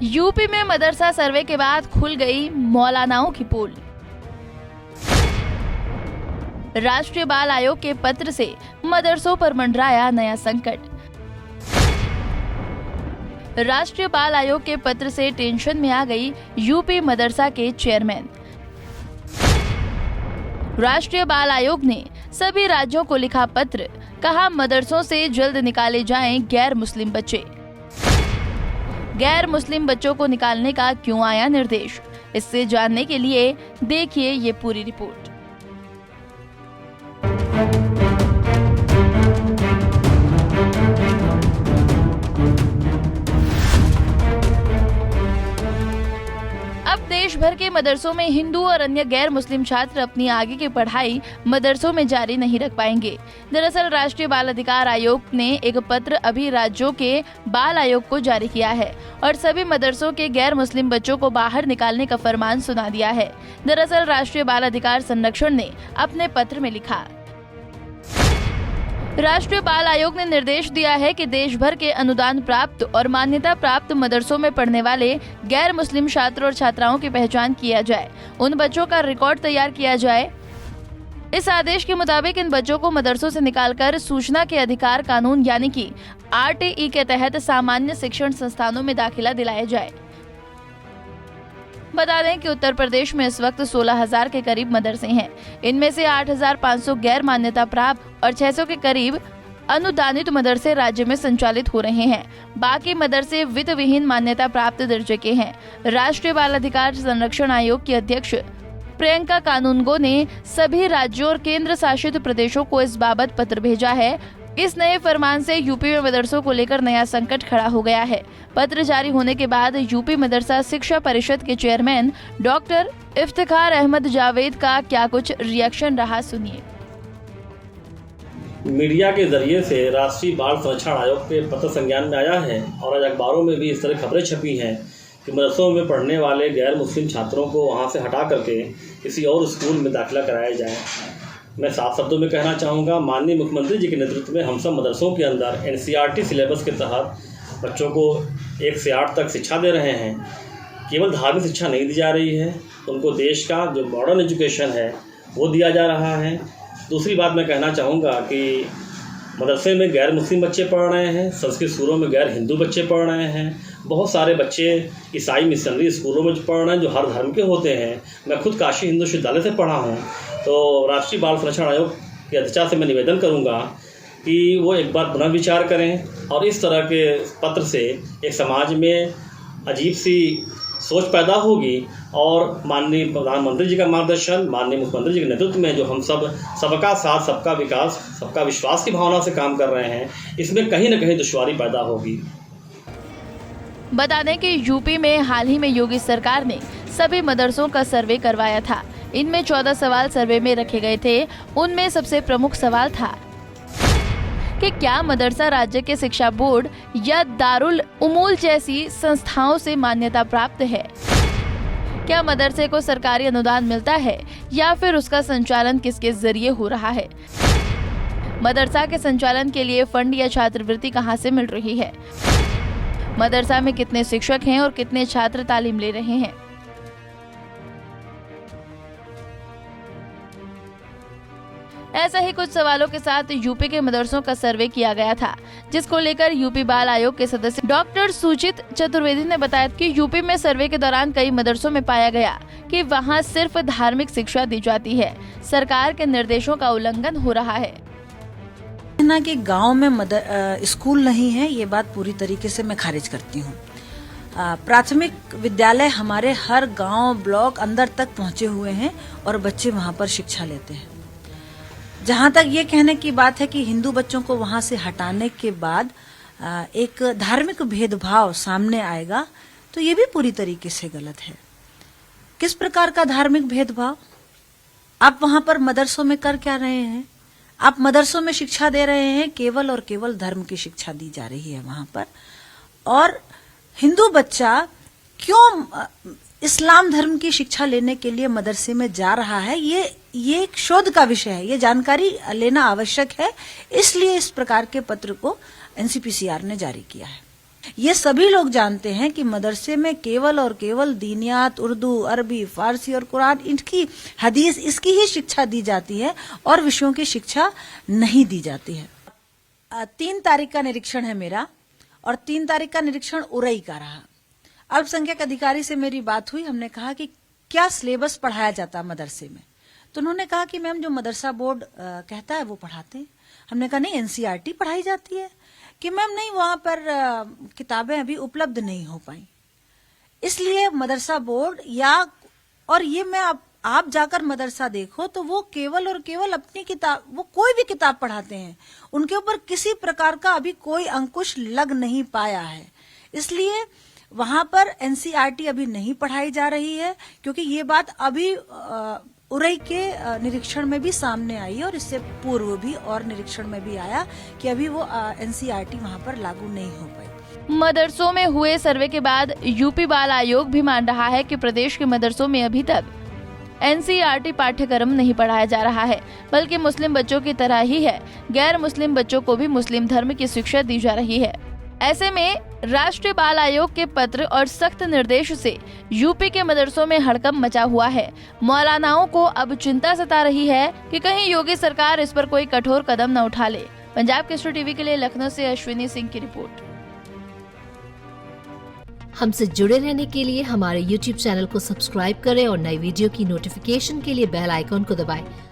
UP में मदरसा सर्वे के बाद खुल गई मौलानाओं की पोल। राष्ट्रीय बाल आयोग के पत्र से मदरसों पर मंडराया नया संकट। राष्ट्रीय बाल आयोग के पत्र से टेंशन में आ गई यूपी मदरसा के चेयरमैन। राष्ट्रीय बाल आयोग ने सभी राज्यों को लिखा पत्र, कहा मदरसों से जल्द निकाले जाएं गैर मुस्लिम बच्चे। गैर मुस्लिम बच्चों को निकालने का क्यों आया निर्देश, इससे जानने के लिए देखिए ये पूरी रिपोर्ट। अब देश भर के मदरसों में हिंदू और अन्य गैर मुस्लिम छात्र अपनी आगे की पढ़ाई मदरसों में जारी नहीं रख पाएंगे। दरअसल राष्ट्रीय बाल अधिकार आयोग ने एक पत्र अभी राज्यों के बाल आयोग को जारी किया है और सभी मदरसों के गैर मुस्लिम बच्चों को बाहर निकालने का फरमान सुना दिया है। दरअसल राष्ट्रीय बाल अधिकार संरक्षण ने अपने पत्र में लिखा, राष्ट्रीय बाल आयोग ने निर्देश दिया है कि देश भर के अनुदान प्राप्त और मान्यता प्राप्त मदरसों में पढ़ने वाले गैर मुस्लिम छात्र और छात्राओं की पहचान किया जाए, उन बच्चों का रिकॉर्ड तैयार किया जाए। इस आदेश के मुताबिक इन बच्चों को मदरसों से निकालकर सूचना के अधिकार कानून यानी कि RTE के तहत सामान्य शिक्षण संस्थानों में दाखिला दिलाया जाए। बता दें कि उत्तर प्रदेश में इस वक्त 16,000 के करीब मदरसे हैं। इनमें से 8,500 गैर मान्यता प्राप्त और 600 के करीब अनुदानित मदरसे राज्य में संचालित हो रहे हैं। बाकी मदरसे वित्त विहीन मान्यता प्राप्त दर्जे के हैं। राष्ट्रीय बाल अधिकार संरक्षण आयोग की अध्यक्ष प्रियंका कानूनगो ने सभी राज्यों और केंद्र शासित प्रदेशों को इस बाबत पत्र भेजा है। इस नए फरमान से यूपी में मदरसों को लेकर नया संकट खड़ा हो गया है। पत्र जारी होने के बाद यूपी मदरसा शिक्षा परिषद के चेयरमैन डॉक्टर इफ्तिखार अहमद जावेद का क्या कुछ रिएक्शन रहा, सुनिए। मीडिया के जरिए से राष्ट्रीय बाल संरक्षण आयोग के पत्र संज्ञान में आया है और आज अखबारों में भी इस तरह खबरें छपी हैं कि मदरसों में पढ़ने वाले गैर मुस्लिम छात्रों को वहां से हटा करके किसी और स्कूल में दाखिला कराया जाए। मैं साफ शब्दों में कहना चाहूँगा, माननीय मुख्यमंत्री जी के नेतृत्व में हम सब मदरसों के अंदर NCERT सिलेबस के तहत बच्चों को 1 से 8 तक शिक्षा दे रहे हैं। केवल धार्मिक शिक्षा नहीं दी जा रही है, उनको देश का जो मॉडर्न एजुकेशन है वो दिया जा रहा है। दूसरी बात मैं कहना चाहूँगा कि मदरसे में गैर मुस्लिम बच्चे पढ़ रहे हैं, संस्कृत स्कूलों में गैर हिंदू बच्चे पढ़ रहे हैं, बहुत सारे बच्चे ईसाई मिशनरी स्कूलों में पढ़ रहे हैं जो हर धर्म के होते हैं। मैं खुद काशी हिंदू विश्वविद्यालय से पढ़ा हूँ। तो राष्ट्रीय बाल संरक्षण आयोग की अध्यक्षा से मैं निवेदन करूँगा कि वो एक बार पुनर्विचार करें और इस तरह के पत्र से एक समाज में अजीब सी सोच पैदा होगी और माननीय प्रधानमंत्री जी का मार्गदर्शन, माननीय मुख्यमंत्री जी के नेतृत्व में जो हम सब सबका साथ, सबका विकास, सबका विश्वास की भावना से काम कर रहे हैं, इसमें कहीं न कहीं दुश्वारी पैदा होगी। बता दें कि यूपी में हाल ही में योगी सरकार ने सभी मदरसों का सर्वे करवाया था। इनमें 14 सवाल सर्वे में रखे गए थे। उनमें सबसे प्रमुख सवाल था कि क्या मदरसा राज्य के शिक्षा बोर्ड या दारुल उमूल जैसी संस्थाओं से मान्यता प्राप्त है? क्या मदरसे को सरकारी अनुदान मिलता है या फिर उसका संचालन किसके जरिए हो रहा है? मदरसा के संचालन के लिए फंड या छात्रवृत्ति कहां से मिल रही है? मदरसा में कितने शिक्षक हैं और कितने छात्र तालीम ले रहे हैं? ऐसा ही कुछ सवालों के साथ यूपी के मदरसों का सर्वे किया गया था, जिसको लेकर यूपी बाल आयोग के सदस्य डॉक्टर सुचित चतुर्वेदी ने बताया कि यूपी में सर्वे के दौरान कई मदरसों में पाया गया कि वहां सिर्फ धार्मिक शिक्षा दी जाती है, सरकार के निर्देशों का उल्लंघन हो रहा है। ना कि गांव में स्कूल नहीं है, ये बात पूरी तरीके से मैं खारिज करती हूँ। प्राथमिक विद्यालय हमारे हर गांव ब्लॉक अंदर तक पहुंचे हुए हैं और बच्चे वहां पर शिक्षा लेते हैं। जहां तक ये कहने की बात है कि हिंदू बच्चों को वहां से हटाने के बाद एक धार्मिक भेदभाव सामने आएगा, तो ये भी पूरी तरीके से गलत है। किस प्रकार का धार्मिक भेदभाव? आप वहां पर मदरसों में कर क्या रहे हैं? आप मदरसों में शिक्षा दे रहे हैं, केवल और केवल धर्म की शिक्षा दी जा रही है वहां पर। और हिंदू बच्चा क्यों इस्लाम धर्म की शिक्षा लेने के लिए मदरसे में जा रहा है, ये एक शोध का विषय है, ये जानकारी लेना आवश्यक है। इसलिए इस प्रकार के पत्र को NCPCR ने जारी किया है। ये सभी लोग जानते हैं कि मदरसे में केवल और केवल दीनियात, उर्दू, अरबी, फारसी और कुरान, इनकी हदीस, इसकी ही शिक्षा दी जाती है और विषयों की शिक्षा नहीं दी जाती है। 3 तारीख का निरीक्षण है मेरा और 3 तारीख का निरीक्षण उरई का रहा। अल्पसंख्यक अधिकारी से मेरी बात हुई, हमने कहा कि क्या सिलेबस पढ़ाया जाता है मदरसे में, तो उन्होंने कहा कि मैम जो मदरसा बोर्ड कहता है वो पढ़ाते हैं। हमने कहा नहीं, एनसीईआरटी पढ़ाई जाती है। कि मैम नहीं, वहां पर किताबें अभी उपलब्ध नहीं हो पाई, इसलिए मदरसा बोर्ड या, और ये मैं आप जाकर मदरसा देखो तो वो केवल और केवल अपनी किताब, वो कोई भी किताब पढ़ाते हैं, उनके ऊपर किसी प्रकार का अभी कोई अंकुश लग नहीं पाया है। इसलिए वहां पर एनसीईआरटी अभी नहीं पढ़ाई जा रही है, क्योंकि ये बात अभी उरई के निरीक्षण में भी सामने आई और इससे पूर्व भी और निरीक्षण में भी आया कि अभी वो एनसीईआरटी वहां पर लागू नहीं हो पाई। मदरसों में हुए सर्वे के बाद यूपी बाल आयोग भी मान रहा है कि प्रदेश के मदरसों में अभी तक एनसीईआरटी पाठ्यक्रम नहीं पढ़ाया जा रहा है, बल्कि मुस्लिम बच्चों की तरह ही है गैर मुस्लिम बच्चों को भी मुस्लिम धर्म की शिक्षा दी जा रही है। ऐसे में राष्ट्रीय बाल आयोग के पत्र और सख्त निर्देश से यूपी के मदरसों में हड़कंप मचा हुआ है। मौलानाओं को अब चिंता सता रही है कि कहीं योगी सरकार इस पर कोई कठोर कदम न उठा ले। पंजाब केसरी टीवी के लिए लखनऊ से अश्विनी सिंह की रिपोर्ट। हमसे जुड़े रहने के लिए हमारे YouTube चैनल को सब्सक्राइब करें और नई वीडियो की नोटिफिकेशन के लिए बेल आइकॉन को दबाएं।